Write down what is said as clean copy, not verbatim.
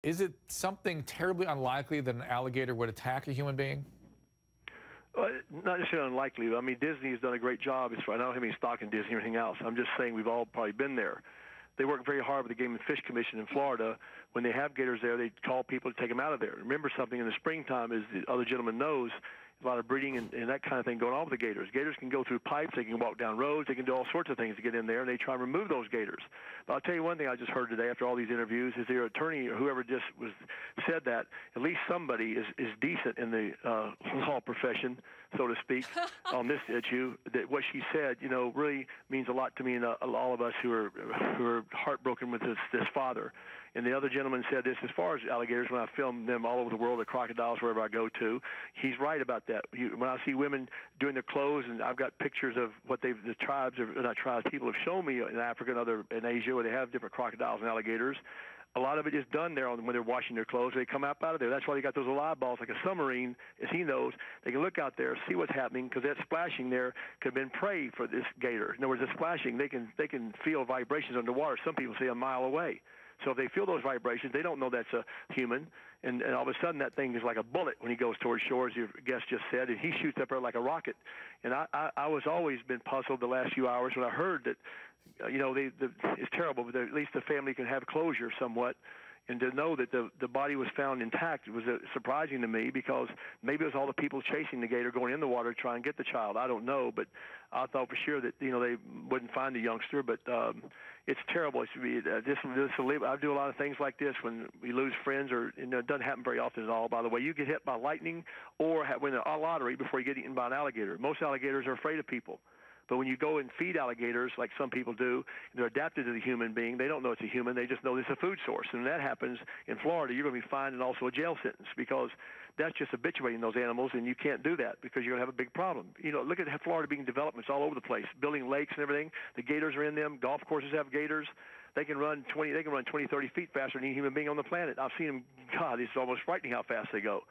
Is it something terribly unlikely that an alligator would attack a human being? Not necessarily unlikely. I mean, Disney has done a great job. I don't have any stock in Disney or anything else. I'm just saying we've all probably been there. They work very hard with the Game and Fish Commission in Florida. When they have gators there, they call people to take them out of there. Remember something in the springtime, as the other gentleman knows, a lot of breeding and that kind of thing going on with the gators. Gators can go through pipes, they can walk down roads, they can do all sorts of things to get in there, and they try and remove those gators. But I'll tell you one thing I just heard today after all these interviews is their attorney or whoever just said that at least somebody is decent in the law profession, so to speak, on this issue. That what she said, really means a lot to me and all of us who are heartbroken with this father. And the other gentleman said this, as far as alligators, when I film them all over the world, the crocodiles, wherever I go to, he's right about that. When I see women doing their clothes, and I've got pictures of what the tribes, or not tribes, people have shown me in Africa and in Asia where they have different crocodiles and alligators. A lot of it is done there when they're washing their clothes. They come out of there. That's why they got those little eyeballs, like a submarine, as he knows. They can look out there, see what's happening, because that splashing there could have been prey for this gator. In other words, the splashing, they can feel vibrations underwater. Some people say a mile away. So if they feel those vibrations, they don't know that's a human, and all of a sudden that thing is like a bullet when he goes towards shore, as your guest just said, and he shoots up there like a rocket. And I was always been puzzled the last few hours when I heard that, it's terrible, but at least the family can have closure somewhat. And to know that the body was found intact was surprising to me, because maybe it was all the people chasing the gator going in the water to try and get the child. I don't know, but I thought for sure that they wouldn't find the youngster. But it's terrible. I do a lot of things like this when we lose friends, or it doesn't happen very often at all. By the way, you get hit by lightning or win a lottery before you get eaten by an alligator. Most alligators are afraid of people. But when you go and feed alligators, like some people do, they're adapted to the human being. They don't know it's a human. They just know it's a food source. And when that happens in Florida, you're going to be fined and also a jail sentence, because that's just habituating those animals, and you can't do that because you're going to have a big problem. Look at Florida being developments all over the place, building lakes and everything. The gators are in them. Golf courses have gators. They can run 20, 30 feet faster than any human being on the planet. I've seen them. God, it's almost frightening how fast they go.